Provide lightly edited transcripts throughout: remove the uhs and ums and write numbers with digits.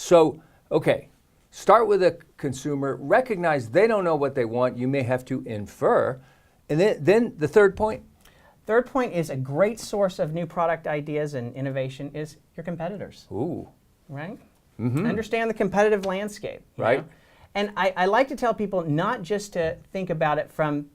So, okay, start with a consumer, recognize they don't know what they want, you may have to infer, and then the third point? Third point is a great source of new product ideas and innovation is your competitors. Ooh. Right? Mm-hmm. Understand the competitive landscape. Right. Know? And I like to tell people not just to think about it from,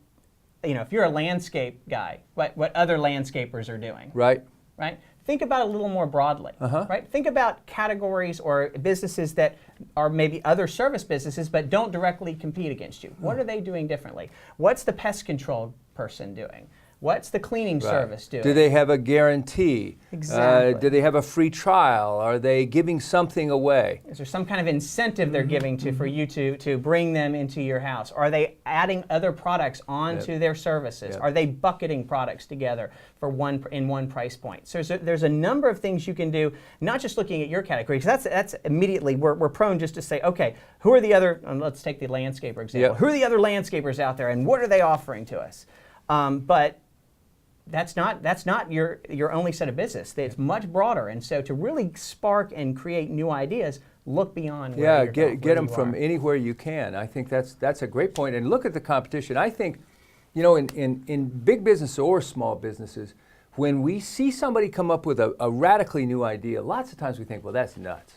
if you're a landscape guy, what other landscapers are doing. Right. Right? Think about it a little more broadly. Right? Think about categories or businesses that are maybe other service businesses but don't directly compete against you. What are they doing differently? What's the pest control person doing? What's the cleaning service doing? Do they have a guarantee? Exactly. Do they have a free trial? Are they giving something away? Is there some kind of incentive they're giving for you to bring them into your house? Are they adding other products onto their services? Are they bucketing products together for one price point? So there's a number of things you can do, not just looking at your category, because that's immediately, we're prone just to say, okay, who are the other, let's take the landscaper example. Who are the other landscapers out there and what are they offering to us? But that's not your only set of business. It's much broader, and so to really spark and create new ideas, look beyond where you're going, get them from anywhere you can. I think that's a great point. And look at the competition. I think, in big business or small businesses, when we see somebody come up with a radically new idea, lots of times we think, well, that's nuts.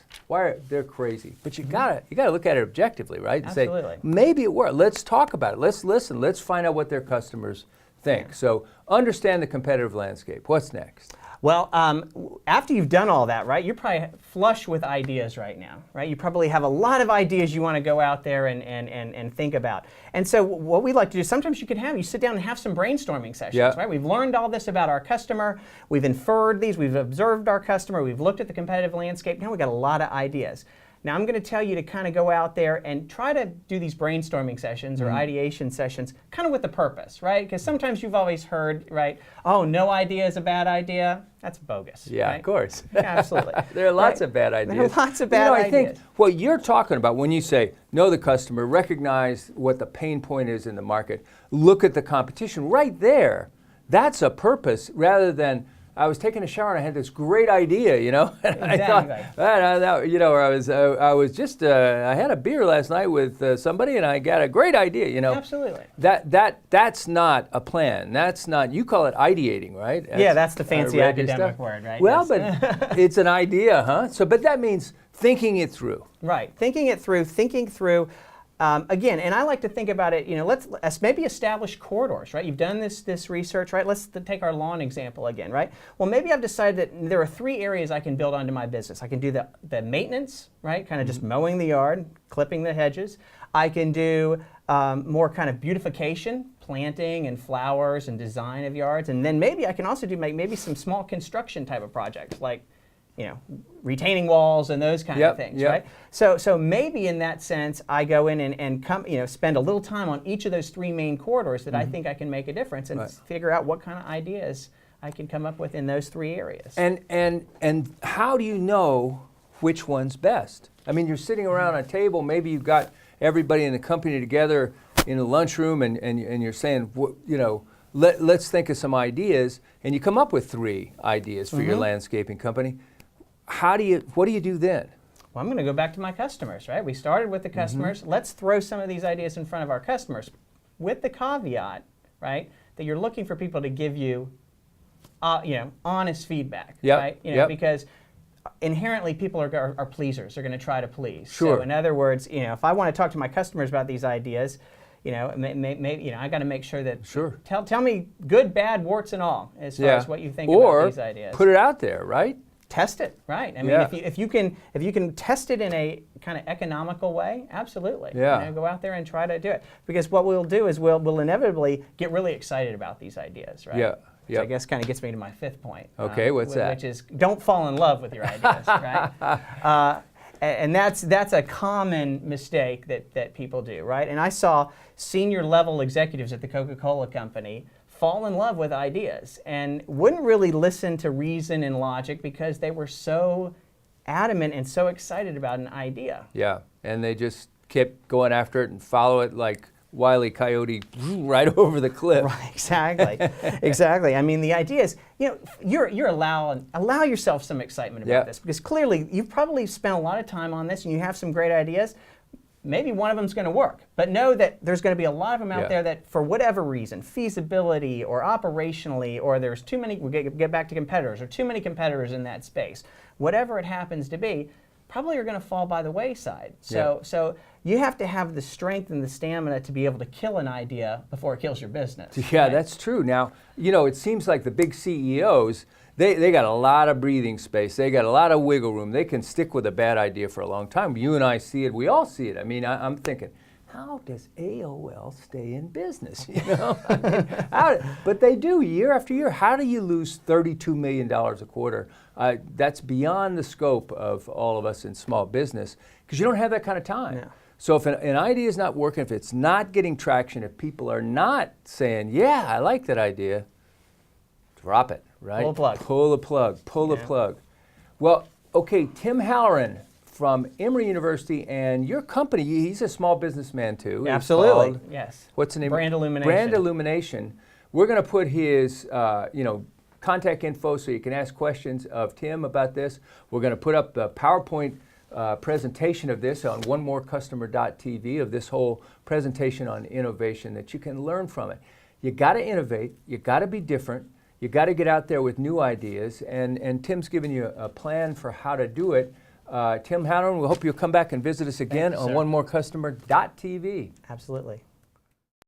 They're crazy. But you gotta look at it objectively, right? Absolutely. Say, maybe it worked. Let's talk about it. Let's listen. Let's find out what their customers think. Yeah. So understand the competitive landscape. What's next? Well, after you've done all that, right, you're probably flush with ideas right now, right? You probably have a lot of ideas you want to go out there and think about. And so what we like to do, sometimes you sit down and have some brainstorming sessions, right? We've learned all this about our customer, we've inferred these, we've observed our customer, we've looked at the competitive landscape, now we've got a lot of ideas. Now I'm going to tell you to kind of go out there and try to do these brainstorming sessions or ideation sessions kind of with a purpose, right? Because sometimes you've always heard, right, oh, no idea is a bad idea. That's bogus. Yeah, right? Of course. Absolutely. There are lots of bad ideas. There are lots of bad ideas. I think what you're talking about when you say know the customer, recognize what the pain point is in the market, look at the competition, right there, that's a purpose rather than I was taking a shower and I had this great idea, and exactly. I thought, I had a beer last night with somebody and I got a great idea, Absolutely. That's not a plan. That's not, you call it ideating, right? That's the fancy academic word, right? Well, but it's an idea, huh? So, but that means thinking it through. Right, thinking through. Again, and I like to think about it, let's maybe establish corridors, right? You've done this research, right? Let's take our lawn example again, right? Well, maybe I've decided that there are 3 areas I can build onto my business. I can do the maintenance, right? Kind of just mowing the yard, clipping the hedges. I can do more kind of beautification, planting and flowers and design of yards. And then maybe I can also do maybe some small construction type of projects like retaining walls and those kind of things, right? So maybe in that sense, I go in and come, spend a little time on each of those 3 main corridors that I think I can make a difference and figure out what kind of ideas I can come up with in those 3 areas. And how do you know which one's best? I mean, you're sitting around a table, maybe you've got everybody in the company together in a lunchroom and you're saying, let's think of some ideas, and you come up with 3 ideas for your landscaping company. What do you do then? Well, I'm going to go back to my customers, right? We started with the customers. Let's throw some of these ideas in front of our customers with the caveat, right, that you're looking for people to give you, honest feedback, right? Because inherently people are pleasers. They're going to try to please. Sure. So in other words, if I want to talk to my customers about these ideas, I got to make sure that tell me good, bad, warts and all as far as what you think about these ideas. Or put it out there, right? Test it, right? I mean, if you can test it in a kind of economical way, absolutely. Go out there and try to do it, because what we'll do is we'll inevitably get really excited about these ideas, right? Yeah. Which I guess kind of gets me to my 5th point. Okay, what's that? Which is don't fall in love with your ideas, right? And that's a common mistake that people do, right? And I saw senior level executives at the Coca-Cola company fall in love with ideas and wouldn't really listen to reason and logic because they were so adamant and so excited about an idea. Yeah, and they just kept going after it and follow it like Wile E. Coyote right over the cliff. Right, exactly, exactly. I mean, the idea is, you're allow yourself some excitement about this, because clearly you've probably spent a lot of time on this and you have some great ideas. Maybe one of them's going to work, but know that there's going to be a lot of them out there that, for whatever reason, feasibility or operationally, or there's too many. We get back to competitors, or too many competitors in that space. Whatever it happens to be, probably are going to fall by the wayside. So you have to have the strength and the stamina to be able to kill an idea before it kills your business. Yeah, right? that's true. Now, it seems like the big CEOs, they got a lot of breathing space. They got a lot of wiggle room. They can stick with a bad idea for a long time. You and I see it. We all see it. I mean, I'm thinking, how does AOL stay in business? But they do year after year. How do you lose $32 million a quarter? That's beyond the scope of all of us in small business, because you don't have that kind of time. No. So if an idea is not working, if it's not getting traction, if people are not saying, yeah, I like that idea, drop it, right? Pull the plug. Pull the plug. Pull the plug. Well, okay, Tim Halloran from Emory University, and your company, he's a small businessman too. Absolutely, Called, yes. what's the name? Brand Illumination. Brand Illumination. We're going to put his, contact info so you can ask questions of Tim about this. We're going to put up the PowerPoint presentation of this on onemorecustomer.tv, of this whole presentation on innovation, that you can learn from it. You got to innovate. You got to be different. You got to get out there with new ideas, and Tim's given you a plan for how to do it. Tim Halloran, we hope you'll come back and visit us again on onemorecustomer.tv. Absolutely.